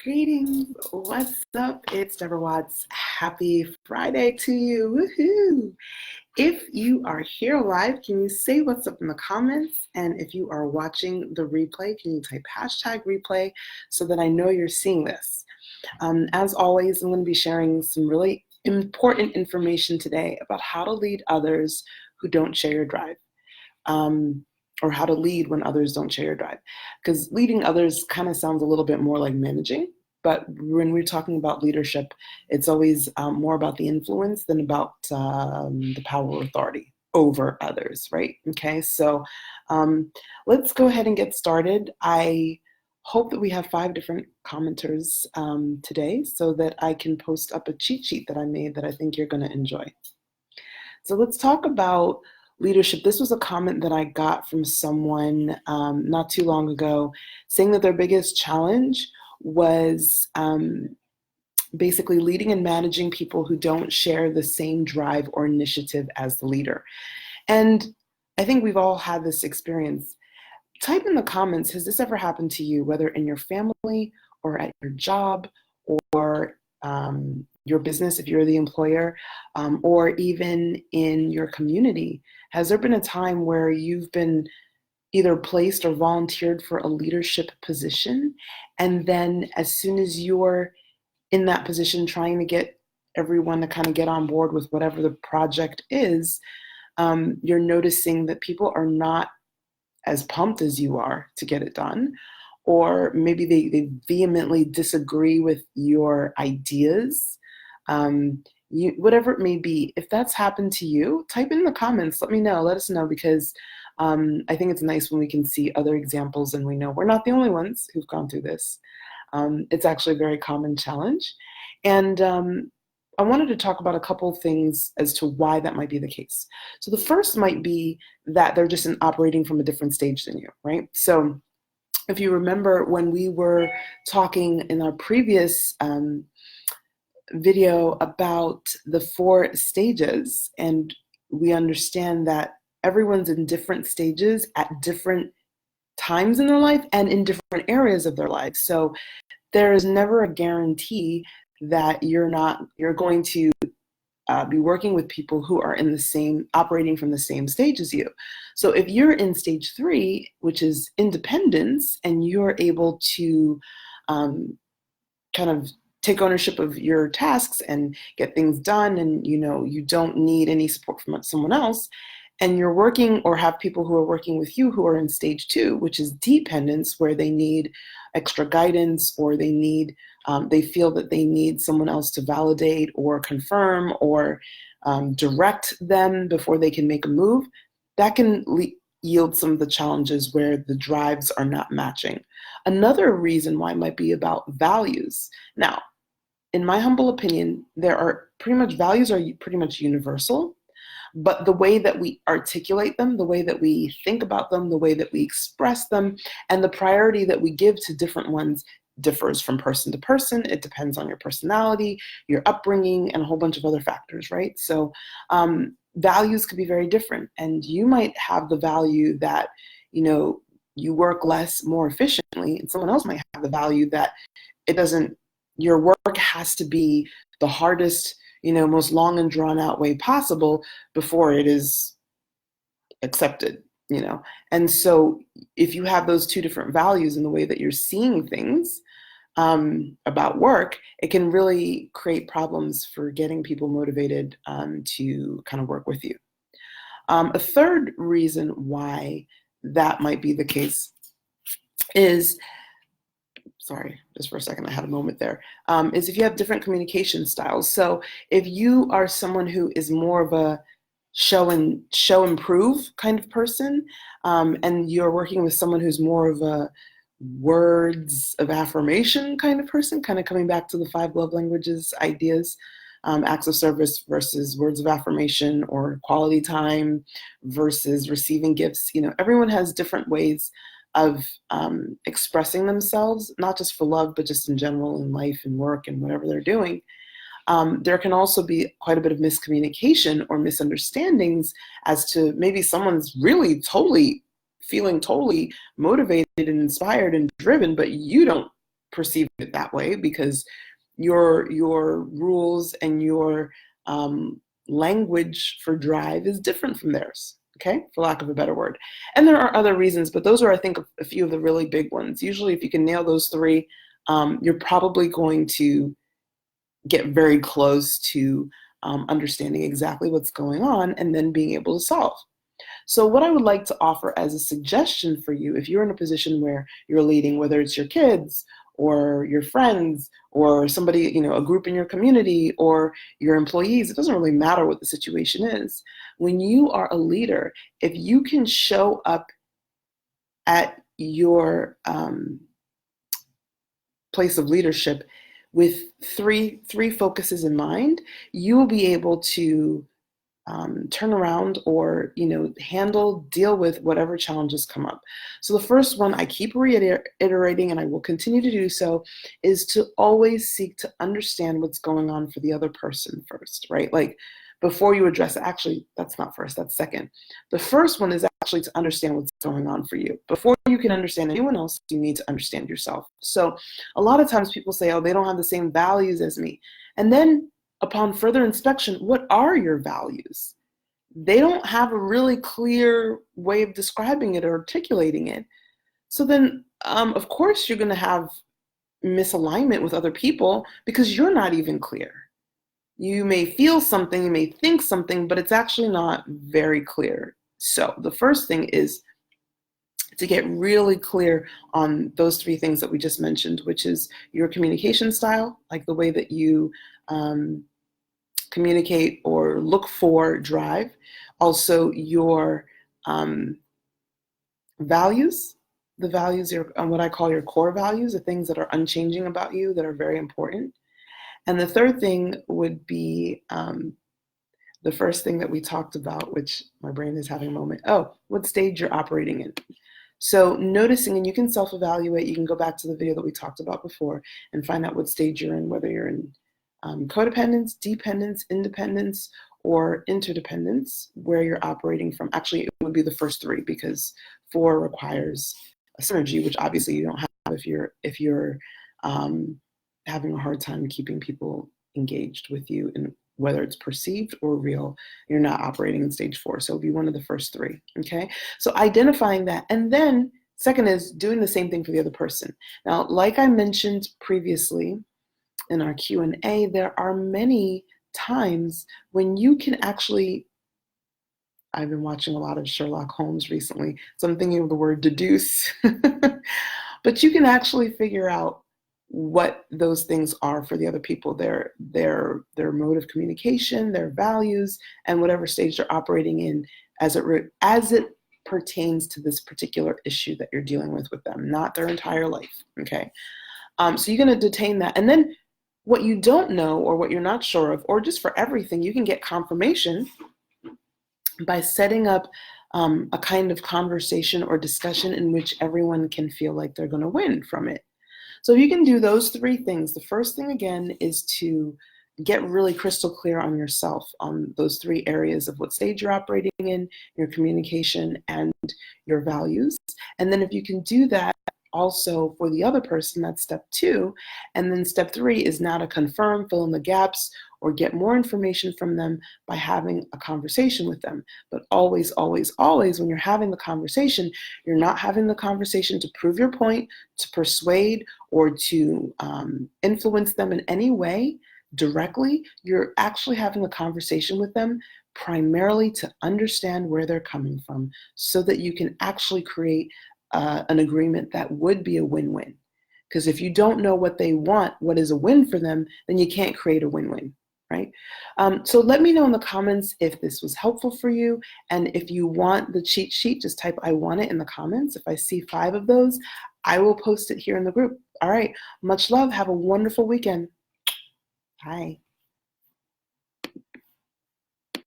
Greetings. What's up? It's Deborah Watts. Happy Friday to you. Woohoo! If you are here live, can you say what's up in the comments? And if you are watching the replay, can you type hashtag replay so that I know you're seeing this? As always, I'm going to be sharing some really important information today about how to lead others who don't share your drive. Or how to lead when others don't share your drive. Because leading others kind of sounds a little bit more like managing, but when we're talking about leadership, it's always more about the influence than about the power or authority over others, right? Okay, so let's go ahead and get started. I hope that we have 5 different commenters today so that I can post up a cheat sheet that I made that I think you're going to enjoy. So let's talk about leadership. This was a comment that I got from someone not too long ago saying that their biggest challenge was basically leading and managing people who don't share the same drive or initiative as the leader. And I think we've all had this experience. Type in the comments, has this ever happened to you, whether in your family or at your job or your business if you're the employer, or even in your community? Has there been a time where you've been either placed or volunteered for a leadership position, and then as soon as you're in that position trying to get everyone to kind of get on board with whatever the project is, you're noticing that people are not as pumped as you are to get it done, or maybe they vehemently disagree with your ideas, whatever it may be. If that's happened to you, type in the comments, let me know, let us know, because I think it's nice when we can see other examples and we know we're not the only ones who've gone through this. It's actually a very common challenge. And I wanted to talk about a couple things as to why that might be the case. So the first might be that they're just operating from a different stage than you, right? So if you remember when we were talking in our previous video about the 4 stages, and we understand that everyone's in different stages at different times in their life and in different areas of their life. So there is never a guarantee that you're going to be working with people who are operating from the same stage as you. So if you're in stage 3, which is independence, and you're able to kind of take ownership of your tasks and get things done, and you don't need any support from someone else, and you're working or have people who are working with you who are in stage 2, which is dependence, where they need extra guidance, or they feel that they need someone else to validate or confirm or direct them before they can make a move, that can yield some of the challenges where the drives are not matching. Another reason why might be about values. Now, in my humble opinion, values are pretty much universal, but the way that we articulate them, the way that we think about them, the way that we express them, and the priority that we give to different ones differs from person to person. It depends on your personality, your upbringing, and a whole bunch of other factors, right? So values could be very different, and you might have the value that you work less more efficiently, and someone else might have the value that your work has to be the hardest, most long and drawn out way possible before it is accepted, And so if you have those 2 different values in the way that you're seeing things about work, it can really create problems for getting people motivated to kind of work with you. A third reason why that might be the case is, sorry, just for a second, I had a moment there, is if you have different communication styles. So if you are someone who is more of a show and prove kind of person, and you're working with someone who's more of a words of affirmation kind of person, kind of coming back to the 5 love languages ideas, acts of service versus words of affirmation, or quality time versus receiving gifts. Everyone has different ways of expressing themselves, not just for love, but just in general in life and work and whatever they're doing. There can also be quite a bit of miscommunication or misunderstandings as to maybe someone's really feeling totally motivated and inspired and driven, but you don't perceive it that way because your rules and your language for drive is different from theirs, okay, for lack of a better word. And there are other reasons, but those are, I think, a few of the really big ones. Usually, if you can nail those three, you're probably going to get very close to understanding exactly what's going on and then being able to solve. So what I would like to offer as a suggestion for you, if you're in a position where you're leading, whether it's your kids or your friends or somebody, a group in your community or your employees, it doesn't really matter what the situation is. When you are a leader, if you can show up at your place of leadership with three focuses in mind, you will be able to turn around or deal with whatever challenges come up. So the first one, I keep reiterating, and I will continue to do so, is to always seek to understand what's going on for the other person first, right? Like before you address it. Actually, that's not first, that's second. The first one is actually to understand what's going on for you. Before you can understand anyone else, you need to understand yourself. So a lot of times people say, oh, they don't have the same values as me. And then upon further inspection, what are your values? They don't have a really clear way of describing it or articulating it. So then, of course, you're going to have misalignment with other people because you're not even clear. You may feel something, you may think something, but it's actually not very clear. So the first thing is to get really clear on those three things that we just mentioned, which is your communication style, like the way that you communicate or look for drive. Also your values. The values are what I call your core values, the things that are unchanging about you that are very important. And the third thing would be the first thing that we talked about, which my brain is having a moment. Oh, what stage you're operating in. So noticing, and you can self-evaluate, you can go back to the video that we talked about before and find out what stage you're in, whether you're in codependence, dependence, independence, or interdependence, where you're operating from. Actually, it would be the first three because 4 requires a synergy, which obviously you don't have if you're having a hard time keeping people engaged with you, and whether it's perceived or real, you're not operating in stage 4. So it'll be one of the first 3, okay? So identifying that, and then second is doing the same thing for the other person. Now, like I mentioned previously in our Q&A, there are many times when you can actually, I've been watching a lot of Sherlock Holmes recently, so I'm thinking of the word deduce, but you can actually figure out what those things are for the other people, their mode of communication, their values, and whatever stage they're operating in as it pertains to this particular issue that you're dealing with them, not their entire life, okay? So you're going to detain that. And then what you don't know or what you're not sure of, or just for everything, you can get confirmation by setting up a kind of conversation or discussion in which everyone can feel like they're going to win from it. So if you can do those 3 things, the first thing again is to get really crystal clear on yourself on those 3 areas of what stage you're operating in, your communication, and your values. And then if you can do that also for the other person, that's step 2. And then step 3 is now to confirm, fill in the gaps, or get more information from them by having a conversation with them. But always, always, always, when you're having the conversation, you're not having the conversation to prove your point, to persuade, or to influence them in any way directly. You're actually having a conversation with them primarily to understand where they're coming from so that you can actually create an agreement that would be a win-win. Because if you don't know what they want, what is a win for them, then you can't create a win-win, right? So let me know in the comments if this was helpful for you. And if you want the cheat sheet, just type I want it in the comments. If I see 5 of those, I will post it here in the group. All right, much love. Have a wonderful weekend. Bye.